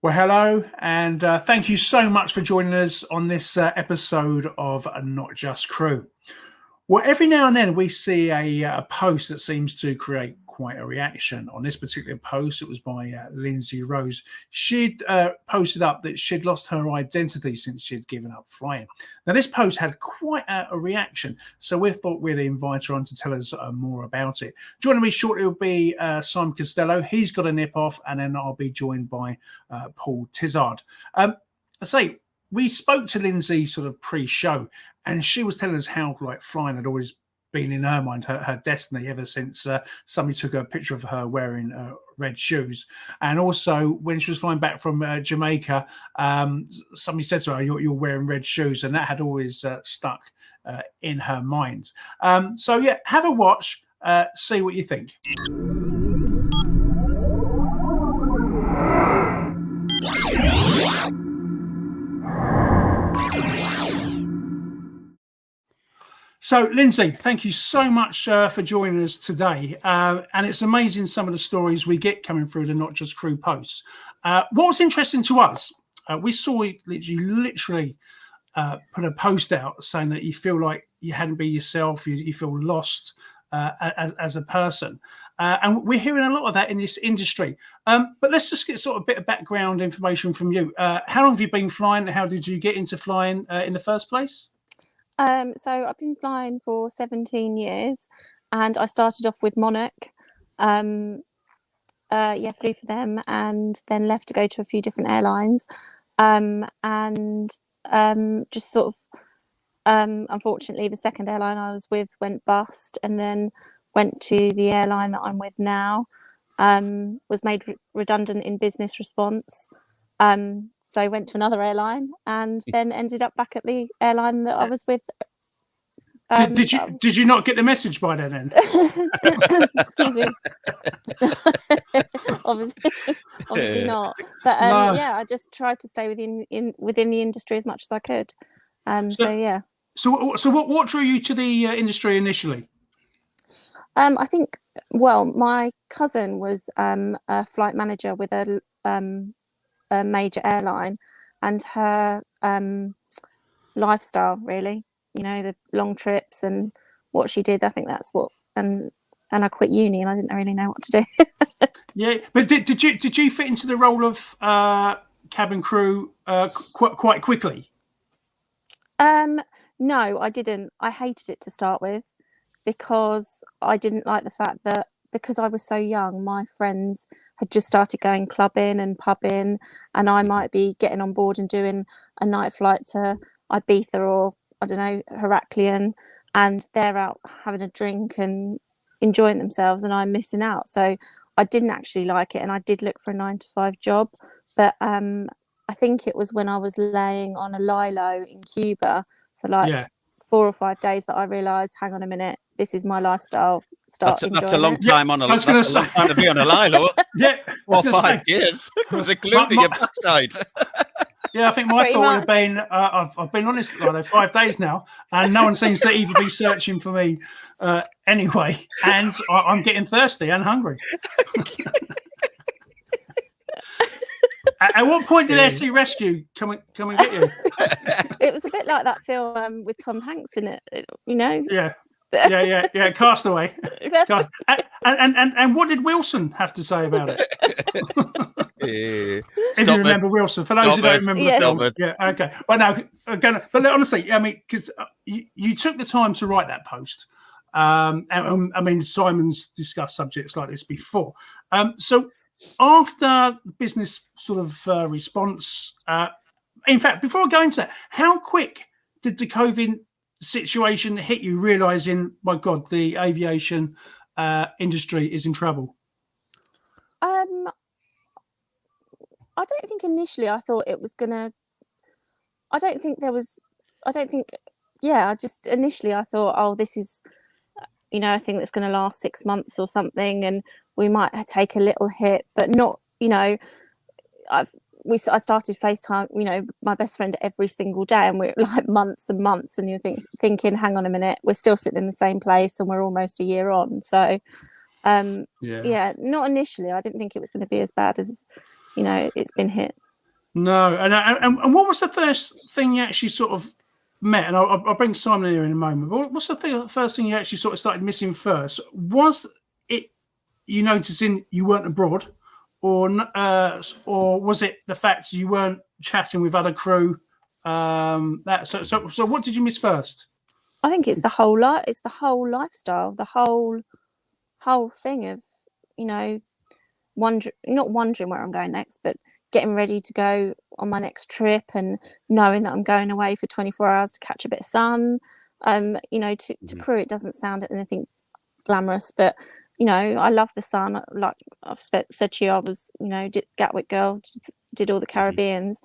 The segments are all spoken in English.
Well, hello, and thank you so much for joining us on this episode of Not Just Crew. Well, every now and then we see a post that seems to create quite a reaction. On this particular post, it was by Lynsey Rose. She'd posted up that she'd lost her identity since she'd given up flying. Now, this post had quite a reaction, so we thought we'd invite her on to tell us more about it. Joining me shortly will be Simon Costello. He's got a nip off, and then I'll be joined by Paul Tizard. I say, we spoke to Lindsay sort of pre-show, and she was telling us how flying had always been in her mind, her destiny, ever since somebody took a picture of her wearing red shoes. And also when she was flying back from Jamaica, somebody said to her, you're wearing red shoes, and that had always stuck in her mind. So yeah, have a watch, see what you think. So, Lindsay, thank you so much for joining us today. And it's amazing some of the stories we get coming through the Not Just Crew posts. What was interesting to us, we saw you literally put a post out saying that you feel like you hadn't been yourself, you feel lost as a person. And we're hearing a lot of that in this industry. But let's just get sort of a bit of background information from you. How long have you been flying? How did you get into flying in the first place? So I've been flying for 17 years, and I started off with Monarch. Flew for them, and then left to go to a few different airlines. Just sort of, unfortunately, the second airline I was with went bust, and then went to the airline that I'm with now. Was made redundant in business response. So I went to another airline, and then ended up back at the airline that I was with. Did you not get the message by then? Excuse me. obviously not. But No. yeah, I just tried to stay within the industry as much as I could. So what drew you to the industry initially? I think, well, my cousin was a flight manager with a major airline, and her lifestyle, really, the long trips and what she did, I think that's what, and I quit uni and I didn't really know what to do. Yeah, but did you fit into the role of cabin crew quite quickly? No, I didn't. I hated it to start with, because I didn't like the fact that, because I was so young, my friends had just started going clubbing and pubbing, and I might be getting on board and doing a night flight to Ibiza or, I don't know, Heraklion, and they're out having a drink and enjoying themselves, and I'm missing out. So I didn't actually like it, and I did look for a 9-to-5 job. But I think it was when I was laying on a lilo in Cuba for 4 or 5 days that I realised, hang on a minute, this is my lifestyle. That's a long time on a long time to be on a lilo. Yeah, 4 or 5 years. It was a glue to your backside. Yeah, I think my thought would have been, I've been on this lilo 5 days now, and no one seems to even be searching for me anyway, and I'm getting thirsty and hungry. At what point did SC Rescue come and get you? It was a bit like that film with Tom Hanks in it, Yeah. Castaway. And what did Wilson have to say about it? If you remember Wilson, for those who don't remember the film. Yeah, okay. Well, no, but honestly, I mean, because you took the time to write that post. I mean, Simon's discussed subjects like this before. So after business sort of response, in fact, before I go into that, how quick did the COVID situation hit you, realizing, my God, the aviation industry is in trouble? I don't think initially I thought it was gonna. I just initially I thought, oh, this is, I think it's going to last 6 months or something, and we might take a little hit, but not, I started FaceTime, my best friend every single day, and we're like months and months, and you're thinking, hang on a minute, we're still sitting in the same place and we're almost a year on. So not initially. I didn't think it was going to be as bad as, it's been hit. No, and what was the first thing you actually sort of met? And I'll bring Simon here in a moment. But what's the first thing you actually sort of started missing first? Was it you noticing you weren't abroad, or was it the fact you weren't chatting with other crew? So what did you miss first? I think it's the whole it's the whole lifestyle, the whole thing of, not wondering where I'm going next, but getting ready to go on my next trip and knowing that I'm going away for 24 hours to catch a bit of sun. To crew, it doesn't sound anything glamorous, but I love the sun. Like I've said to you, I was Gatwick girl, did all the Caribbeans.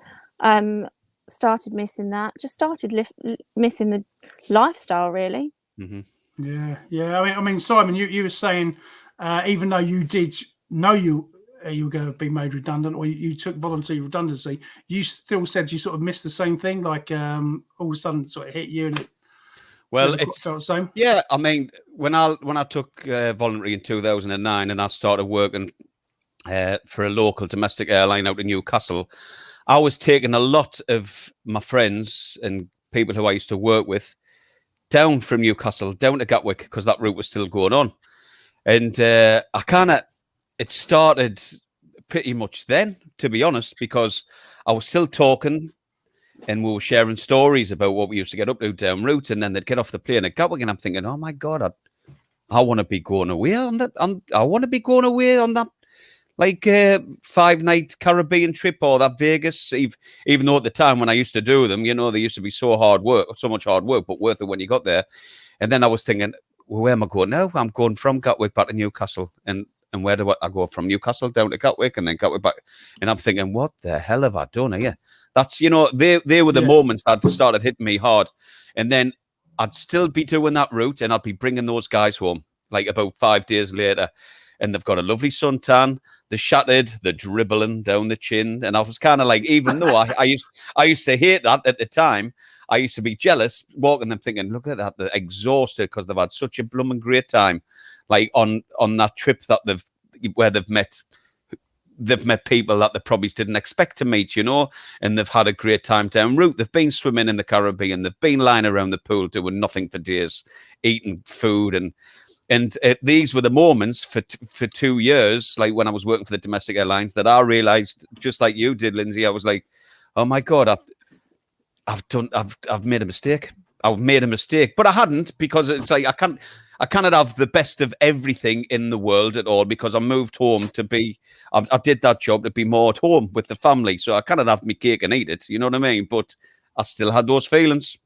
Started missing that. Just started missing the lifestyle, really. Yeah. I mean, Simon, you were saying even though you did know you were going to be made redundant, or you took voluntary redundancy, you still said you sort of missed the same thing, like all of a sudden sort of hit you and it. Well, it's felt the same. Yeah, I mean, when I took voluntary in 2009 and I started working for a local domestic airline out in Newcastle, I was taking a lot of my friends and people who I used to work with down from Newcastle down to Gatwick because that route was still going on, and it started pretty much then, to be honest, because I was still talking. And we were sharing stories about what we used to get up to down route, and then they'd get off the plane at Gatwick, and I'm thinking, oh my God, I want to be going away on that. I want to be going away on that, like 5-night Caribbean trip or that Vegas. Even though at the time when I used to do them, they used to be so much hard work, but worth it when you got there. And then I was thinking, well, where am I going now? I'm going from Gatwick back to Newcastle, and where do I go from Newcastle down to Gatwick and then Gatwick back? And I'm thinking, what the hell have I done here? That's, they were the moments that started hitting me hard. And then I'd still be doing that route and I'd be bringing those guys home like about 5 days later. And they've got a lovely suntan, they're shattered, they're dribbling down the chin. And I was kind of like, even though I used to hate that at the time, I used to be jealous walking them thinking, look at that, they're exhausted because they've had such a blooming great time. Like on that trip where they've met people that they probably didn't expect to meet, and they've had a great time down route. They've been swimming in the Caribbean. They've been lying around the pool doing nothing for days, eating food. And these were the moments for 2 years, like when I was working for the domestic airlines, that I realized, just like you did, Lindsay, I was like, oh my God, I've made a mistake. I've made a mistake, but I hadn't, because it's like, I cannot have the best of everything in the world at all, because I moved home I did that job to be more at home with the family. So I cannot have my cake and eat it. You know what I mean? But I still had those feelings.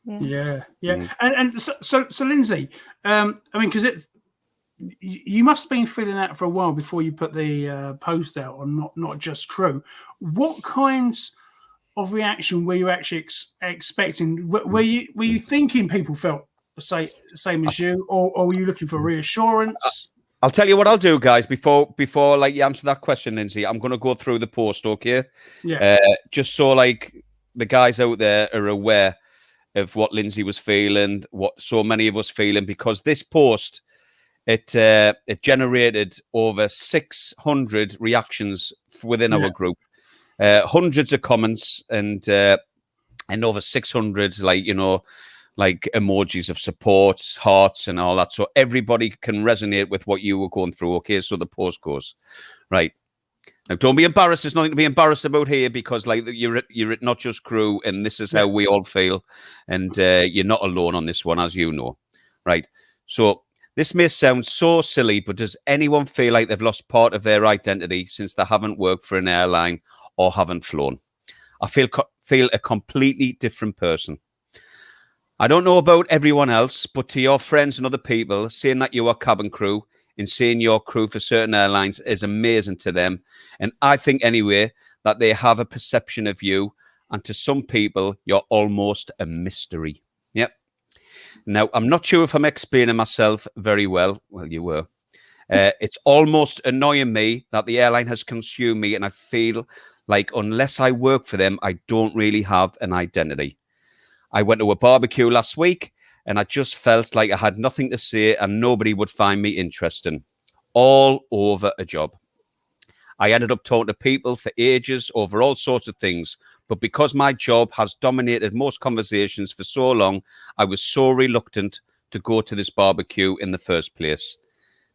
Yeah. And so Lindsay, I mean, because you must have been feeling that for a while before you put the post out on not just crew. What kinds of reaction were you actually expecting? Were you thinking people felt the same as you, or were you looking for reassurance? I'll tell you what I'll do, guys. Before like you answer that question, Lindsay, I'm going to go through the post, okay? Yeah. Just so like the guys out there are aware of what Lindsay was feeling, what so many of us feeling, because this post it generated over 600 reactions within our group, hundreds of comments, and over 600 like emojis of support, hearts and all that. So everybody can resonate with what you were going through. Okay, so the post goes, right. Now, don't be embarrassed. There's nothing to be embarrassed about here, because like you're at Not Just Crew, and this is how we all feel. And you're not alone on this one, as you know. Right. So this may sound so silly, but does anyone feel like they've lost part of their identity since they haven't worked for an airline or haven't flown? I feel a completely different person. I don't know about everyone else, but to your friends and other people, saying that you are cabin crew and saying your crew for certain airlines is amazing to them. And I think anyway that they have a perception of you, and to some people, you're almost a mystery. Yep. Now, I'm not sure if I'm explaining myself very well. Well, you were. It's almost annoying me that the airline has consumed me, and I feel like unless I work for them, I don't really have an identity. I went to a barbecue last week and I just felt like I had nothing to say and nobody would find me interesting. All over a job. I ended up talking to people for ages over all sorts of things. But because my job has dominated most conversations for so long, I was so reluctant to go to this barbecue in the first place.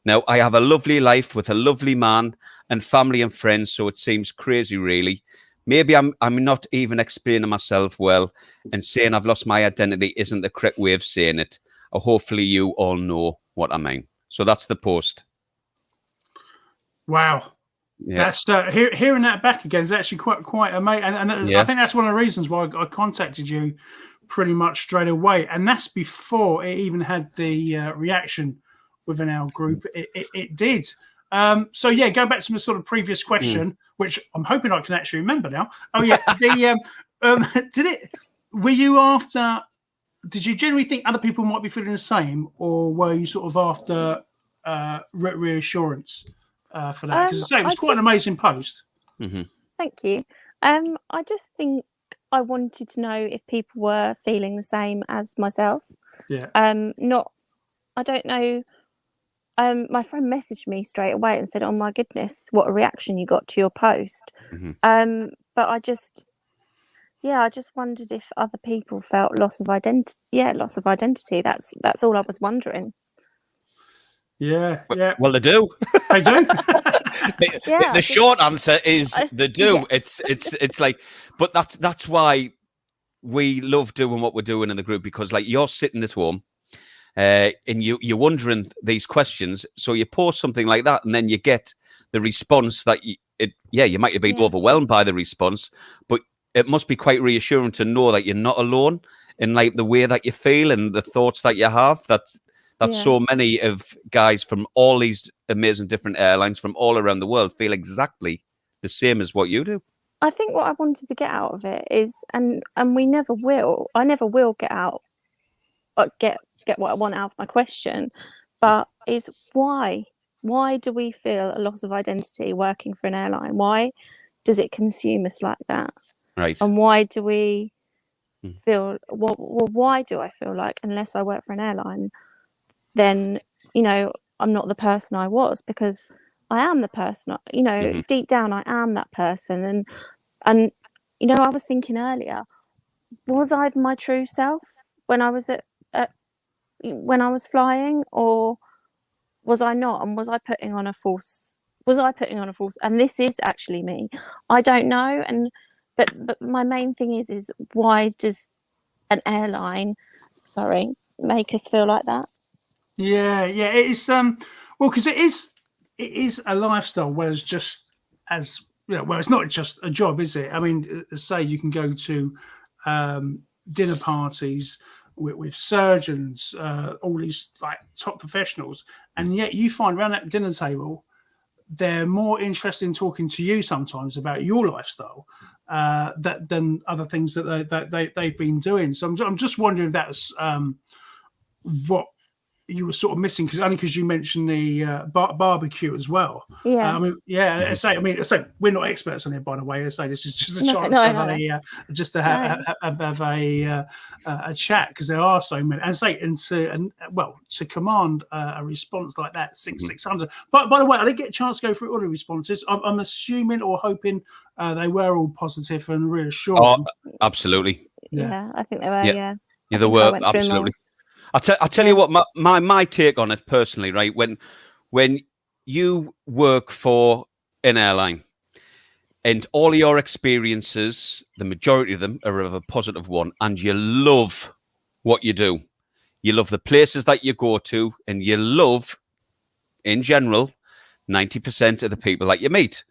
Now, I have a lovely life with a lovely man and family and friends, so it seems crazy, really. Maybe I'm not even explaining myself well, and saying I've lost my identity isn't the correct way of saying it. Hopefully you all know what I mean. So that's the post. Wow. Yeah. That's hearing that back again is actually quite amazing, and Yeah. I think that's one of the reasons why I contacted you pretty much straight away, and that's before it even had the reaction within our group. It did. So yeah, go back to my sort of previous question, which I'm hoping I can actually remember now. Oh yeah, were you after? Did you generally think other people might be feeling the same, or were you sort of after reassurance? For that, because it was quite an amazing post. Mm-hmm. Thank you. I just think I wanted to know if people were feeling the same as myself. Yeah. I don't know. My friend messaged me straight away and said, "Oh my goodness, what a reaction you got to your post." Mm-hmm. But I just wondered if other people felt loss of identity. Yeah, loss of identity. That's all I was wondering. Yeah. Well, they do. They do. The short answer is they do. Yes. It's like, but that's why we love doing what we're doing in the group, because like you're sitting at home, and you're wondering these questions. So you post something like that, and then you get the response that you might have been overwhelmed by the response, but it must be quite reassuring to know that you're not alone in like the way that you feel and the thoughts that you have. That so many of guys from all these amazing different airlines from all around the world feel exactly the same as what you do. I think what I wanted to get out of it is, and we never will. I never will get what I want out of my question, but is why? Why do we feel a loss of identity working for an airline? Why does it consume us like that? Right. And why do we feel? Well, why do I feel like unless I work for an airline, then I'm not the person I was? Because I am the person. Deep down, I am that person. And I was thinking earlier, was I my true self when I was when I was flying, or was I not? And was I putting on a false? And this is actually me. I don't know. But my main thing is why does an airline, make us feel like that? Yeah. It is. Well, because it is a lifestyle. Whereas just as well, it's not just a job, is it? I mean, say you can go to dinner parties with surgeons, all these like top professionals, and yet you find around that dinner table they're more interested in talking to you sometimes about your lifestyle than other things that they've been doing. So I'm just wondering if that's what you were sort of missing, because you mentioned the barbecue as well. Yeah. I say we're not experts on it, by the way. I say this is just a chance to have a chat, because there are so many. To command a response like that, 600. But by the way, I didn't get a chance to go through all the responses. I'm assuming or hoping they were all positive and reassuring. Oh, absolutely. Yeah, I think they were. Yeah, they were absolutely. I'll tell you what my take on it personally, right? When you work for an airline and all your experiences, the majority of them are of a positive one, and you love what you do. You love the places that you go to, and you love, in general, 90% of the people that you meet.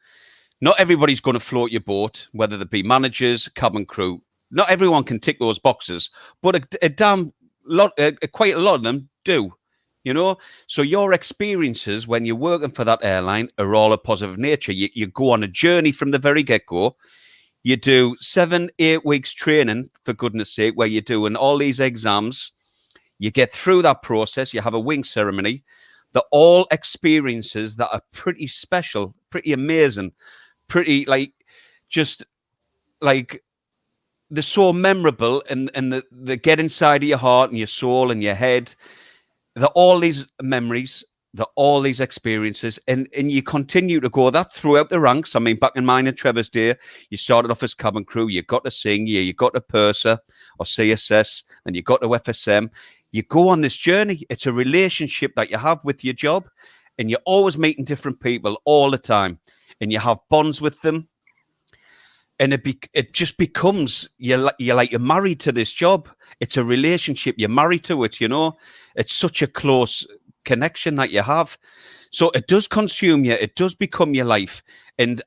Not everybody's going to float your boat, whether they be managers, cabin crew. Not everyone can tick those boxes, but quite a lot of them do, so your experiences when you're working for that airline are all a positive nature. You go on a journey from the very get-go. You do 7-8 weeks training, for goodness sake, where you're doing all these exams. You get through that process. You have a wing ceremony. They're all experiences that are pretty special, pretty amazing, pretty they're so memorable, and they get inside of your heart and your soul and your head. They're all these memories, all these experiences, and you continue to go that throughout the ranks. I mean, back in mine and Trevor's day, you started off as cabin crew, you got to sing, you got to purser or CSS, and you got to FSM. You go on this journey. It's a relationship that you have with your job, and you're always meeting different people all the time, and you have bonds with them. And it just becomes you're married to this job. It's a relationship. You're married to it. It's such a close connection that you have. So it does consume you. It does become your life. And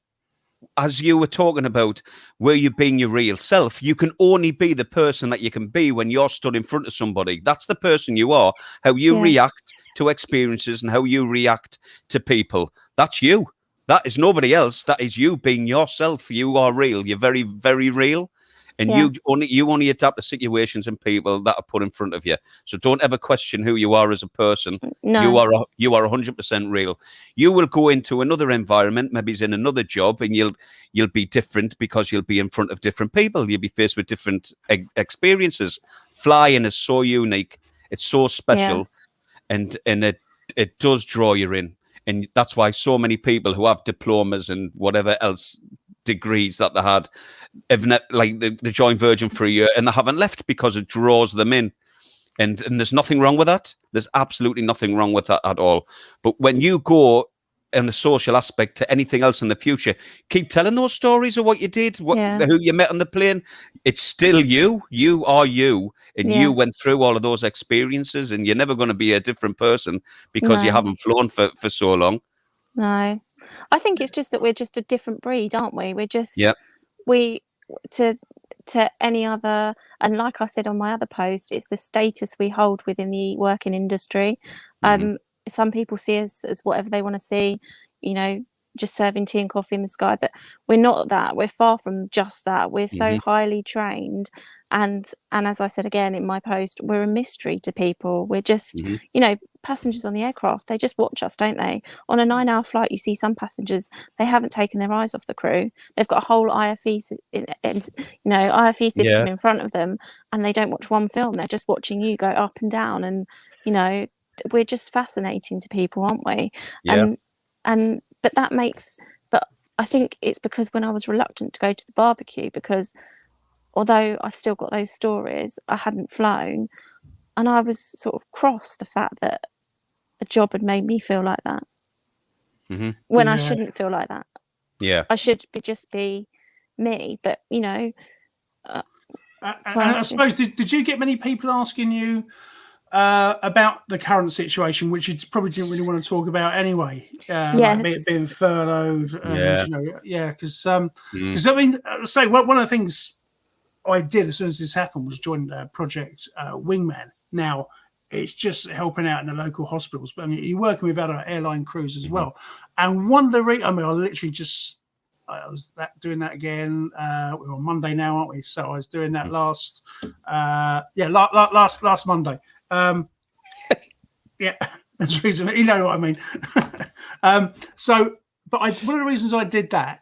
as you were talking about, where you being your real self, you can only be the person that you can be when you're stood in front of somebody. That's the person you are. How you react to experiences and how you react to people. That's you. That is nobody else. That is you being yourself. You are real. You're very, very real. And you only adapt to situations and people that are put in front of you. So don't ever question who you are as a person. No. You are 100% real. You will go into another environment, maybe it's in another job, and you'll be different because you'll be in front of different people. You'll be faced with different experiences. Flying is so unique. It's so special, and it does draw you in. And that's why so many people who have diplomas and whatever else degrees that they had, like the joined Virgin for a year, and they haven't left because it draws them in. And there's nothing wrong with that. There's absolutely nothing wrong with that at all. But when you go in a social aspect to anything else in the future, keep telling those stories of what you did, who you met on the plane. It's still you. You are you. And you went through all of those experiences, and you're never going to be a different person because you haven't flown for so long. No. I think it's just that we're just a different breed, aren't we? We're just to any other, and like I said on my other post, it's the status we hold within the working industry. Some people see us as whatever they want to see, just serving tea and coffee in the sky, but we're not that. We're far from just that. We're so highly trained, and as I said again in my post, we're a mystery to people. We're just passengers on the aircraft. They just watch us, don't they? On a 9-hour flight, you see some passengers, they haven't taken their eyes off the crew. They've got a whole IFE system in front of them, and they don't watch one film. They're just watching you go up and down, and we're just fascinating to people, aren't we? But I think it's because when I was reluctant to go to the barbecue, because although I've still got those stories, I hadn't flown, and I was sort of cross the fact that a job had made me feel like that when I shouldn't feel like that. I should just be me, but I suppose, did you get many people asking you about the current situation, which you probably didn't really want to talk about anyway? Like being furloughed, because I mean, say one of the things I did as soon as this happened was join Project Wingman. Now it's just helping out in the local hospitals, but I mean, you're working with other airline crews as well. And one of the I literally just I was doing that again. We're on Monday now, aren't we? So I was doing that last Monday. That's the reason. You know what I mean. But one of the reasons I did that,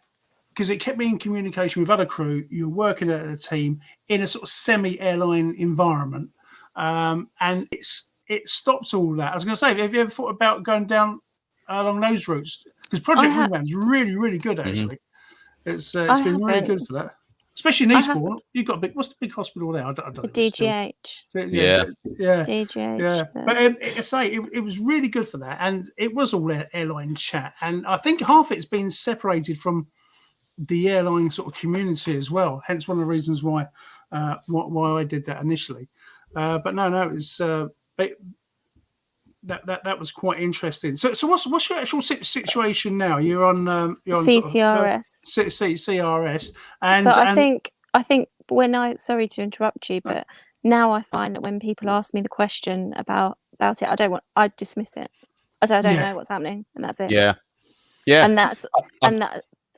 because it kept me in communication with other crew. You're working at a team in a sort of semi-airline environment, and it stops all that. I was going to say, have you ever thought about going down along those routes? Because Project Wingman's really, really good, actually. It's been really good for that. Especially in Eastbourne, you've got what's the big hospital there? I don't know. DGH. DGH. But it was really good for that, and it was all airline chat, and I think half it's been separated from the airline sort of community as well. Hence one of the reasons why I did that initially. But no, it was that was quite interesting. So what's your actual situation now? You're on CCRS. CRS, and but I think when sorry to interrupt you, but now I find that when people ask me the question about it, I dismiss it. I say I don't know what's happening, and that's it. Yeah. And that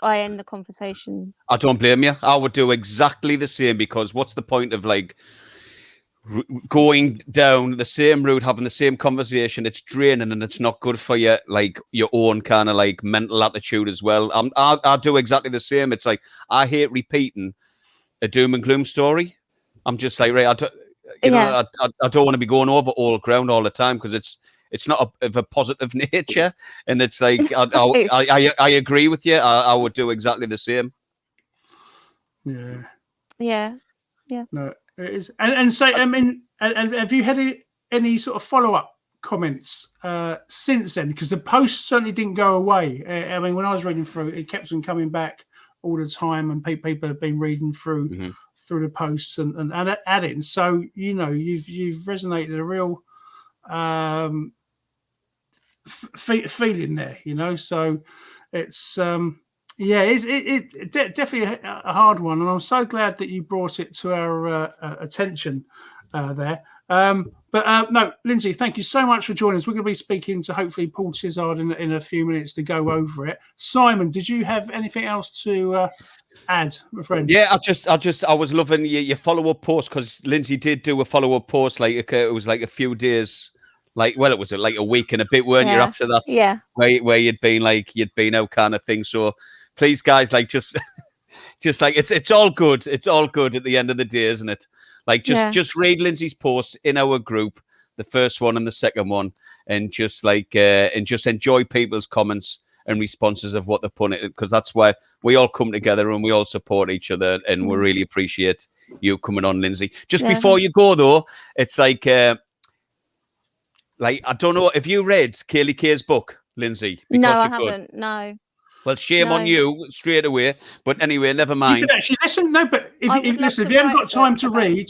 I end the conversation. I don't blame you. I would do exactly the same, because what's the point of going down the same route, having the same conversation? It's draining and it's not good for you, your own kind of mental attitude as well. I do exactly the same. It's I hate repeating a doom and gloom story. I'm just right. I don't want to be going over old ground all the time, because it's not of a positive nature. And it's like I agree with you. I would do exactly the same. Yeah. No, it is. And so, I mean, have you had any sort of follow-up comments since then? Because the post certainly didn't go away. I mean, when I was reading through, it kept on coming back all the time, and people have been reading through the posts and adding. So, you know, you've resonated a real feeling there, you know. So it's it's definitely a hard one, and I'm so glad that you brought it to our attention there. No, Lindsay, thank you so much for joining us. We're going to be speaking to hopefully Paul Tizard in a few minutes to go over it. Simon, did you have anything else to add, my friend? Yeah, I was loving your follow-up post, because Lindsay did do a follow-up post, like it was like a few days, like, well, it was like a week and a bit, weren't you, after that? Yeah. Where you'd been out kind of thing. So please, guys, like just like it's all good. It's all good at the end of the day, isn't it? Like just read Lindsay's posts in our group, the first one and the second one, and just enjoy people's comments and responses of what they're putting, because that's why we all come together and we all support each other, and we really appreciate you coming on, Lindsay. Just before you go though, it's like I don't know if you read Kaylee Kay's book, Lindsay. No, I haven't. No. Well, shame on you straight away. But anyway, never mind. You can actually listen. No, but if you haven't got time to read,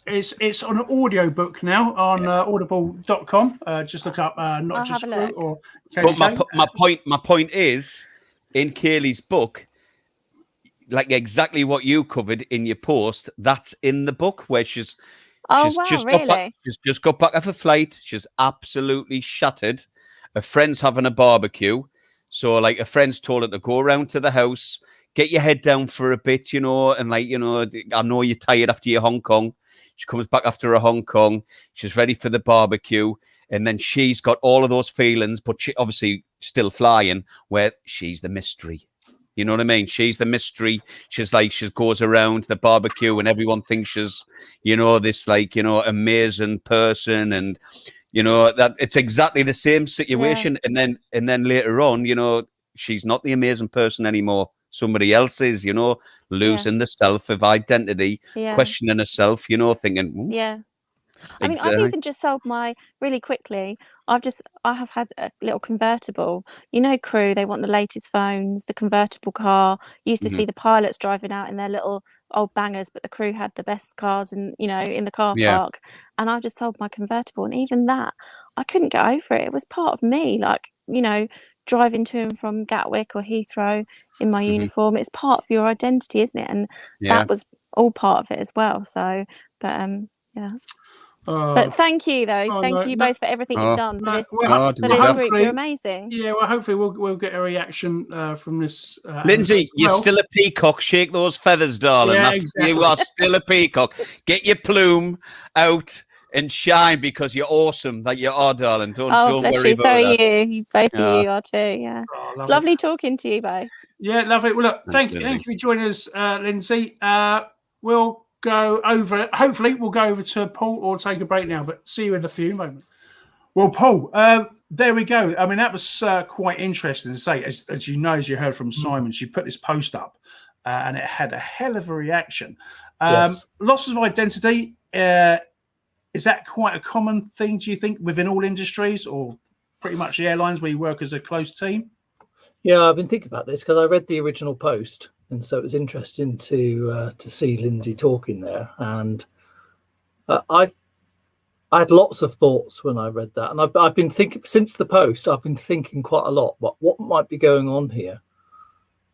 it's on an audio book now on audible.com. Just look up Not Just Crew or KJ. But my point is, in Kaylee's book, like exactly what you covered in your post, that's in the book, where she's just got back off a flight. She's absolutely shattered. Her friend's having a barbecue. So, like, a friend's told her to go around to the house, get your head down for a bit, you know, and, like, you know, I know you're tired after your Hong Kong. She comes back after a Hong Kong. She's ready for the barbecue. And then she's got all of those feelings, but she obviously still flying, where she's the mystery. You know what I mean? She's the mystery. She's like, she goes around the barbecue and everyone thinks she's, you know, this, like, you know, amazing person. And, you know, that it's exactly the same situation. Yeah. And then later on, you know, she's not the amazing person anymore. Somebody else is, you know, losing the self of identity, questioning herself, you know, thinking, I mean, I've even just sold really quickly. I have had a little convertible. You know, Crew, they want the latest phones, the convertible car. You used to see the pilots driving out in their little old bangers, but the Crew had the best cars in the car park. And I just sold my convertible, and even that, I couldn't get over it. It was part of me, like, you know, driving to and from Gatwick or Heathrow in my uniform. It's part of your identity, isn't it? And that was all part of it as well. So, but but thank you, though. Thank you both for everything you've done for this group. You're amazing. Yeah, well, hopefully we'll get a reaction from this. Lindsay, you're still a peacock. Shake those feathers, darling. You are still a peacock. Get your plume out and shine, because you're awesome. Like you are, darling. Don't worry about that. So are you. Both of you are too. Yeah. It's lovely talking to you both. Yeah, lovely. Well, look, thank you for joining us, Lindsay. We'll go over. Hopefully, we'll go over to Paul or take a break now. But see you in a few moments. Well, Paul, there we go. I mean, that was quite interesting to say. As you know, as you heard from Simon, she put this post up, and it had a hell of a reaction. Loss of identity. Is that quite a common thing, do you think, within all industries, or pretty much the airlines where you work as a close team? Yeah, I've been thinking about this because I read the original post, and so it was interesting to see Lindsay talking there. And I had lots of thoughts when I read that, and I've been thinking since the post. I've been thinking quite a lot about what might be going on here,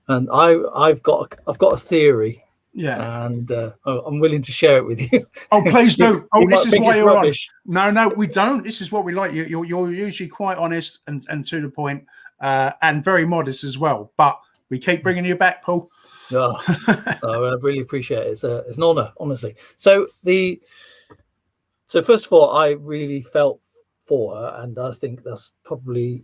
and I've got a theory. Yeah, and I'm willing to share it with you. Oh, please do. Oh, this is why you're rubbish. No, we don't. This is what we like. You're usually quite honest and to the point, and very modest as well. But we keep bringing you back, Paul. Oh, I really appreciate it. It's an honor, honestly. So first of all, I really felt for her, and I think that's probably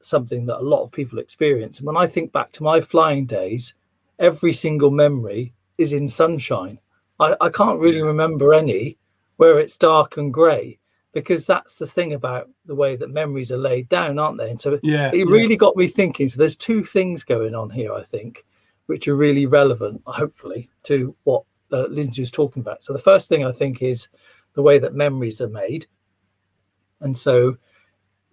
something that a lot of people experience. And when I think back to my flying days, every single memory is in sunshine. I can't really remember any where it's dark and grey, because that's the thing about the way that memories are laid down, aren't they? And so it yeah. really got me thinking. So there's two things going on here, I think, which are really relevant, hopefully, to what Lindsay was talking about. So the first thing I think is the way that memories are made. And so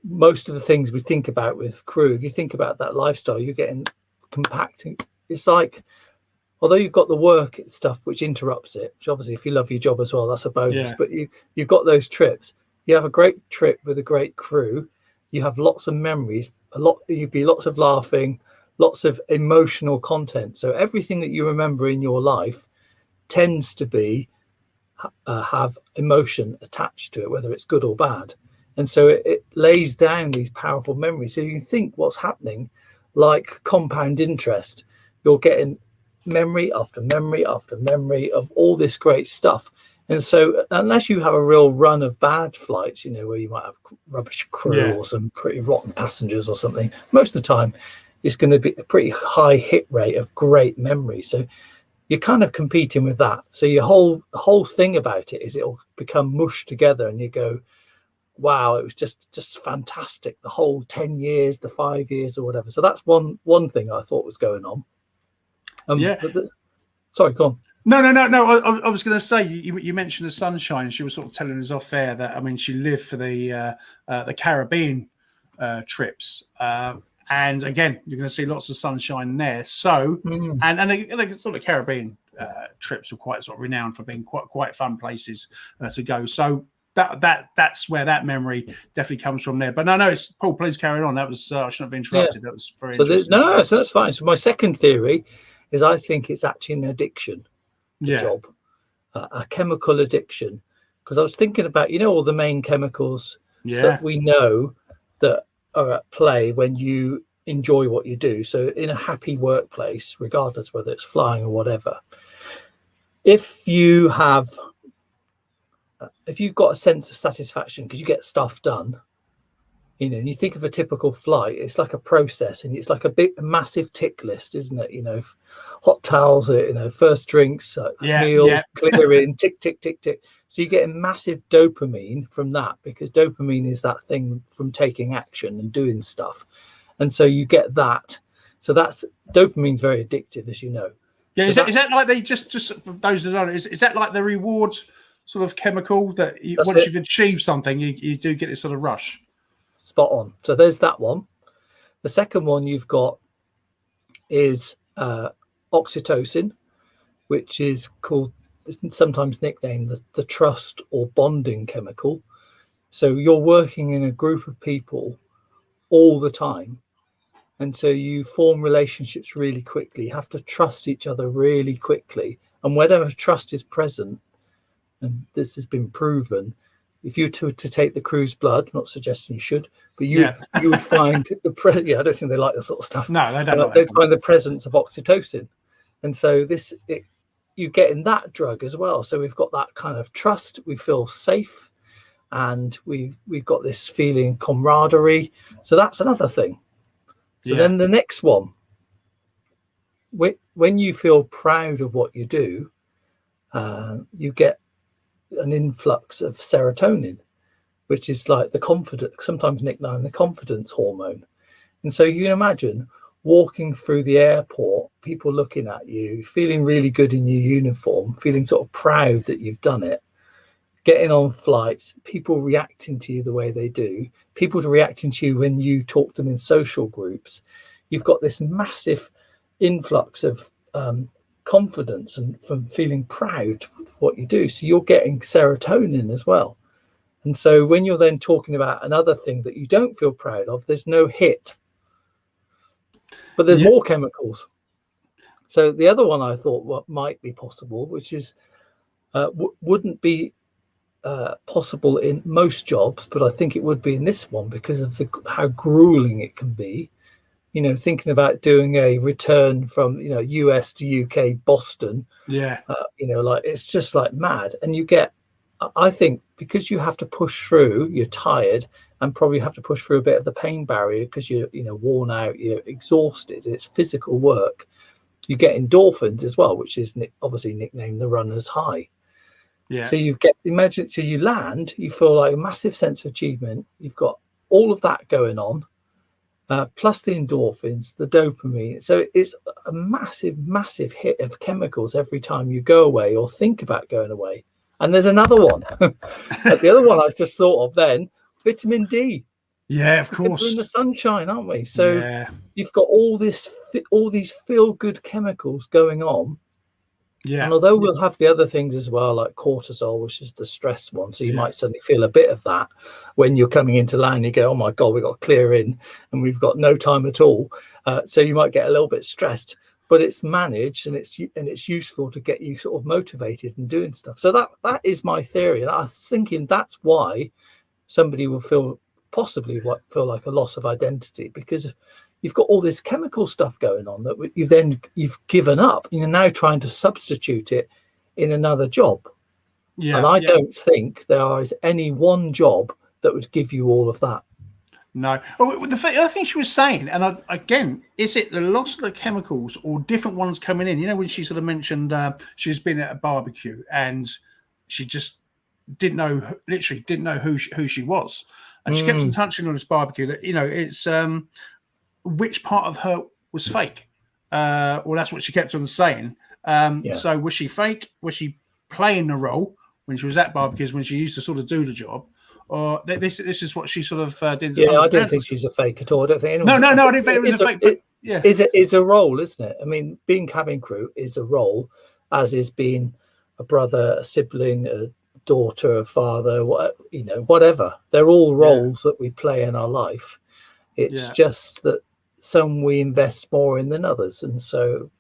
most of the things we think about with crew, if you think about that lifestyle, you're getting compacting. It's like, although you've got the work stuff which interrupts it, which obviously if you love your job as well, that's a bonus. Yeah. But you've got those trips. You have a great trip with a great crew. You have lots of memories, you'd be lots of laughing, lots of emotional content. So everything that you remember in your life tends to be have emotion attached to it, whether it's good or bad. And so it lays down these powerful memories. So you can think what's happening like compound interest. You're getting memory after memory after memory of all this great stuff. And so unless you have a real run of bad flights, where you might have rubbish crew or some pretty rotten passengers or something, most of the time it's going to be a pretty high hit rate of great memory. So you're kind of competing with that. So your whole thing about it is it'll become mushed together and you go, wow, it was just fantastic. The whole 10 years, the 5 years or whatever. So that's one thing I thought was going on. Sorry, go on. No. I was going to say, you mentioned the sunshine. She was sort of telling us off air that, I mean, she lived for the Caribbean trips. And again, you're going to see lots of sunshine there. So, and sort of Caribbean trips are quite sort of renowned for being quite fun places to go. So that's where that memory definitely comes from there. But no, it's Paul. Please carry on. That was I shouldn't have interrupted. That was very interesting. So that's fine. So my second theory is I think it's actually an addiction. Job, a chemical addiction. Because I was thinking about all the main chemicals that we know that are at play when you enjoy what you do. So in a happy workplace, regardless whether it's flying or whatever, if you've got a sense of satisfaction because you get stuff done, and you think of a typical flight, it's like a process and it's like a massive tick list, isn't it? Hot towels, first drinks, meal, clearing, tick, tick, tick, tick. So you get a massive dopamine from that because dopamine is that thing from taking action and doing stuff. And so you get that. So that's dopamine's very addictive, as you know. Yeah, so is that like they just for those that don't know, is that like the rewards sort of chemical that once you've achieved something, you do get this sort of rush? Spot on. So there's that one. The second one you've got is oxytocin, which is called, sometimes nicknamed the trust or bonding chemical. So you're working in a group of people all the time. And so you form relationships really quickly. You have to trust each other really quickly. And whenever trust is present, and this has been proven, if you were to take the crew's blood, not suggesting you should, but you would find I don't think they like this sort of stuff. No, they don't. They'd find the presence of oxytocin, and so you get in that drug as well. So we've got that kind of trust. We feel safe, and we've got this feeling camaraderie. So that's another thing. So then the next one, when you feel proud of what you do, you get an influx of serotonin, which is like the confidence, sometimes nicknamed the confidence hormone. And so you can imagine walking through the airport, people looking at you, feeling really good in your uniform, feeling sort of proud that you've done it, getting on flights, people reacting to you the way they do, people reacting to you when you talk to them in social groups. You've got this massive influx of confidence and from feeling proud of what you do. So you're getting serotonin as well. And so when you're then talking about another thing that you don't feel proud of, there's no hit, but there's more chemicals. So the other one I thought what might be possible, which is wouldn't be possible in most jobs, but I think it would be in this one because of how grueling it can be. Thinking about doing a return from, US to UK, Boston. Yeah. Like it's just like mad. And you get, I think, because you have to push through, you're tired and probably have to push through a bit of the pain barrier because you're, worn out, you're exhausted. It's physical work. You get endorphins as well, which is obviously nicknamed the runner's high. Yeah. So you imagine, so you land, you feel like a massive sense of achievement. You've got all of that going on, plus the endorphins, the dopamine. So it's a massive, massive hit of chemicals every time you go away or think about going away. And there's another one. But the other one I just thought of then, vitamin D. Yeah, of Because course. we're in the sunshine, aren't we? So Yeah. you've got all these feel-good chemicals going on. Yeah. And although we'll have the other things as well, like cortisol, which is the stress one, so you Yeah. might suddenly feel a bit of that when you're coming into land. You go, oh my God, we've got to clear in and we've got no time at all. So you might get a little bit stressed, but it's managed and it's useful to get you sort of motivated and doing stuff. So that is my theory. And I was thinking that's why somebody will possibly feel like a loss of identity, because you've got all this chemical stuff going on that you've given up. You're now trying to substitute it in another job. Yeah. And I don't think there is any one job that would give you all of that. No. Oh, the other thing she was saying, and again, is it the loss of the chemicals or different ones coming in? You know, when she sort of mentioned she's been at a barbecue and she just literally didn't know who she was. And she kept on touching on this barbecue that, you know, it's which part of her was fake. Well, that's what she kept on saying. So was she fake? Was she playing the role when she was at barbecues, when she used to sort of do the job? Or this is what she sort of didn't understand. I don't think she's a fake at all. I don't think anyone. No, I didn't think it was a fake. But yeah, is a role, isn't it? I mean, being cabin crew is a role, as is being a brother, a sibling, a daughter, a father, whatever. They're all roles that we play in our life. It's just that some we invest more in than others, and so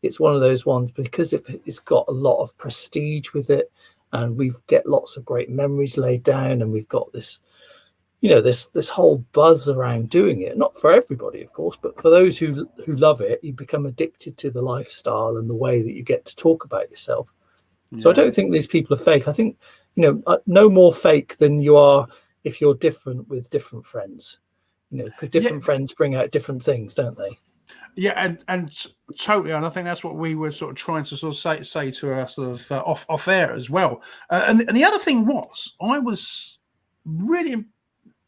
it's one of those ones because it's got a lot of prestige with it, and we get lots of great memories laid down, and we've got this, this whole buzz around doing it. Not for everybody, of course, but for those who love it, you become addicted to the lifestyle and the way that you get to talk about yourself. So I don't think these people are fake. I think, no more fake than you are if you're different with different friends. Because different friends bring out different things, don't they? Yeah, and totally, and I think that's what we were sort of trying to sort of say to her sort of off air as well. And the other thing was, I was really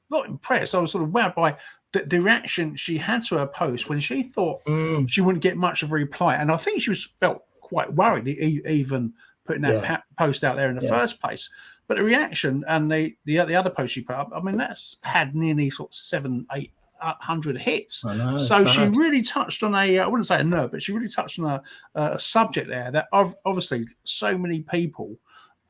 not impressed. I was sort of wowed by the reaction she had to her post when she thought she wouldn't get much of a reply, and I think she felt quite worried even putting that post out there in the first place. But the reaction and the other post she put up, I mean, that's had nearly sort of 700-800 hits. So she really touched on I wouldn't say a nerve, but she really touched on a subject there that obviously so many people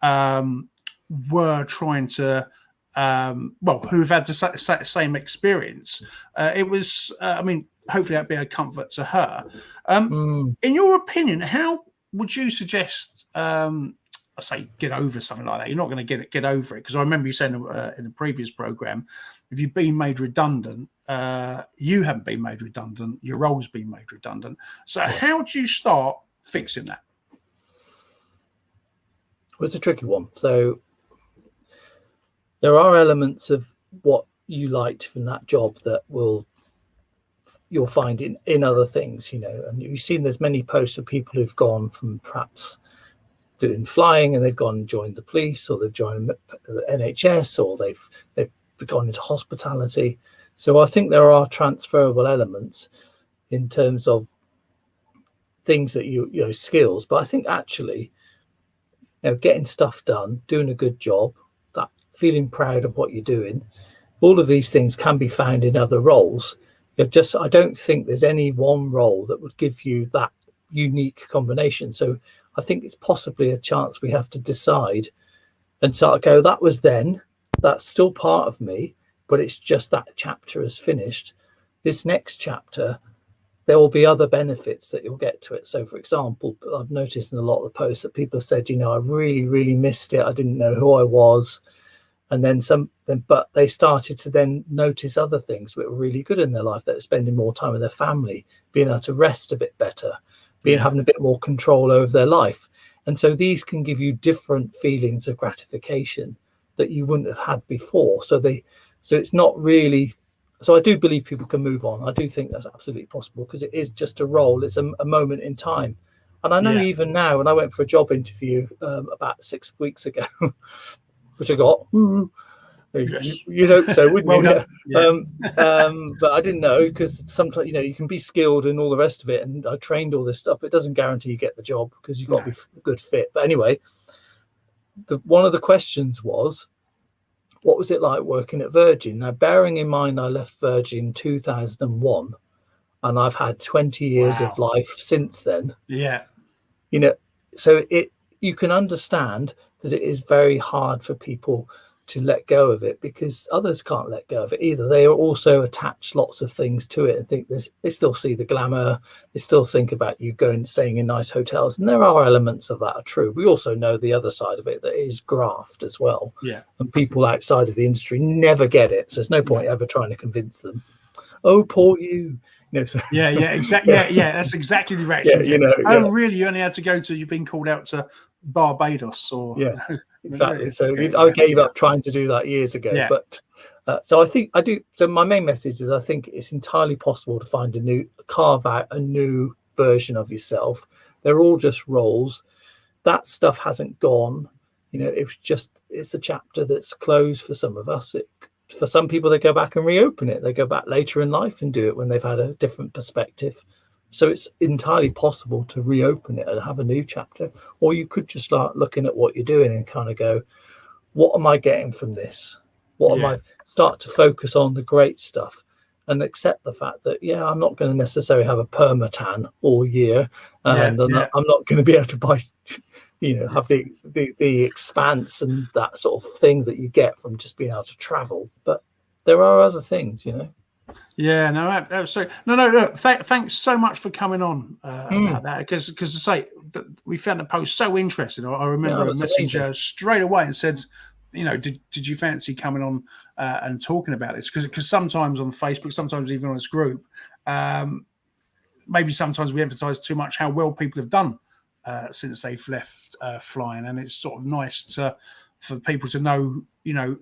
were trying to, who've had the same experience. It was, hopefully that'd be a comfort to her. In your opinion, how would you suggest, I say get over something like that? You're not going to get over it, because I remember you saying in the previous program, if you've been made redundant, you haven't been made redundant, your role's been made redundant. So how do you start fixing that? Well, it's a tricky one. So there are elements of what you liked from that job that you'll find in other things, and you've seen there's many posts of people who've gone from perhaps doing flying and they've gone and joined the police, or they've joined the NHS, or they've gone into hospitality. So I think there are transferable elements in terms of things that skills, but I think actually getting stuff done, doing a good job, that feeling proud of what you're doing, all of these things can be found in other roles. I don't think there's any one role that would give you that unique combination. So I think it's possibly a chance we have to decide and sort of go, that was then, that's still part of me, but it's just that chapter is finished. This next chapter, there will be other benefits that you'll get to it. So for example, I've noticed in a lot of the posts that people have said, I really, really missed it. I didn't know who I was. And but they started to then notice other things that were really good in their life. That are spending more time with their family, being able to rest a bit better, having a bit more control over their life. And so these can give you different feelings of gratification that you wouldn't have had before. So it's not really. So I do believe people can move on. I do think that's absolutely possible, because it is just a role. It's a moment in time. And I know Yeah. even now, when I went for a job interview about 6 weeks ago, which I got, Yes. you'd hope so, wouldn't Well you? done. Yeah. But I didn't know, because sometimes, you can be skilled and all the rest of it. And I trained all this stuff. It doesn't guarantee you get the job, because you've got to be a good fit. But anyway, one of the questions was, what was it like working at Virgin? Now, bearing in mind, I left Virgin in 2001, and I've had 20 years of life since then. Yeah. So you can understand that it is very hard for people to let go of it, because others can't let go of it either. They are also attach lots of things to it and think they still see the glamour. They still think about you staying in nice hotels. And there are elements of that are true. We also know the other side of it, that is graft as well. Yeah. And people outside of the industry never get it. So there's no point ever trying to convince them. Oh, poor you. So, Yeah, exactly. Yeah, that's exactly the reaction. Really? You only had to go to, you've been called out to Barbados, or exactly. So I gave up trying to do that years ago. Yeah. But so I think I do. So my main message is, I think it's entirely possible to carve out a new version of yourself. They're all just roles. That stuff hasn't gone. It's a chapter that's closed for some of us. For some people, they go back and reopen it. They go back later in life and do it when they've had a different perspective. So it's entirely possible to reopen it and have a new chapter. Or you could just start looking at what you're doing and kind of go, what am I getting from this? Start to focus on the great stuff, and accept the fact that, I'm not going to necessarily have a permatan all year. And I'm not going to be able to buy, have the expanse and that sort of thing that you get from just being able to travel. But there are other things, Yeah, no, absolutely. No. Look, thanks so much for coming on about that, because I say that we found the post so interesting. I remember a messenger straight away and said, did you fancy coming on and talking about this? Because sometimes on Facebook, sometimes even on this group, maybe sometimes we emphasize too much how well people have done since they've left flying, and it's sort of nice for people to know,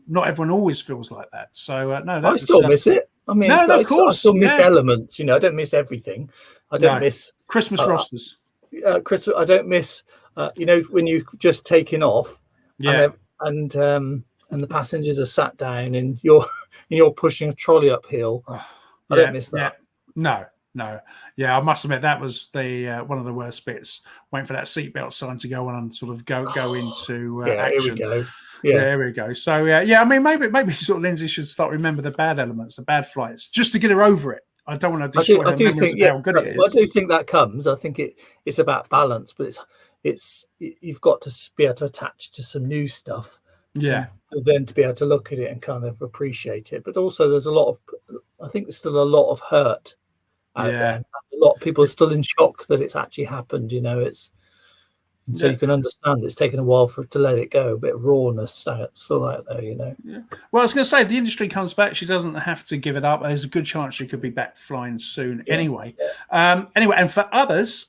not everyone always feels like that. So I still miss it. I mean, of course, I still miss elements. I don't miss everything. I don't miss Christmas rosters. Christmas. I don't miss. When you just taking off, and the passengers are sat down and you're pushing a trolley uphill. I don't miss that. No. Yeah, I must admit that was the one of the worst bits. Waiting for that seatbelt sign to go on and sort of go into action. Here we go. Yeah, there we go. So I mean, maybe sort of Lindsay should start remember the bad elements, the bad flights, just to get her over it. I don't want to destroy her memories of how good it is. I do think that comes. I think it's about balance, but it's you've got to be able to attach to some new stuff. Yeah. Then to be able to look at it and kind of appreciate it. But also there's there's still a lot of hurt out there. A lot of people are still in shock that it's actually happened. So you can understand it's taken a while for it to let it go. A bit of rawness still out there, Yeah. Well, I was going to say, if the industry comes back, she doesn't have to give it up. There's a good chance she could be back flying soon anyway. Yeah. And for others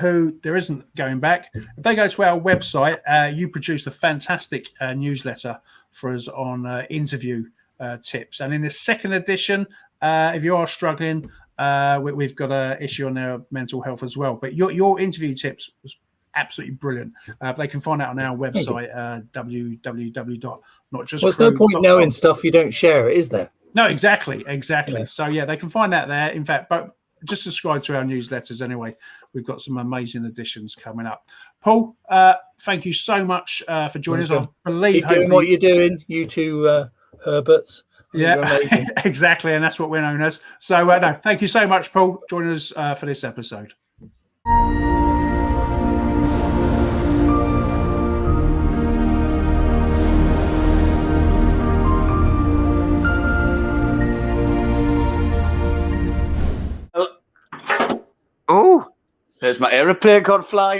who there isn't going back, if they go to our website, you produced a fantastic newsletter for us on interview tips. And in the second edition, if you are struggling, we've got an issue on their mental health as well. But your interview tips was absolutely brilliant. They can find out on our website, www.notjustcrew.com. There's no point knowing stuff you don't share it, is there? No, exactly. Yeah. So they can find that there. In fact, but just subscribe to our newsletters anyway. We've got some amazing editions coming up. Paul, thank you so much for joining us. I believe keep doing what you're doing, you two Herberts. Yeah, exactly, and that's what we're known as. So thank you so much, Paul, joining us for this episode. Oh, there's my aeroplane gone flying.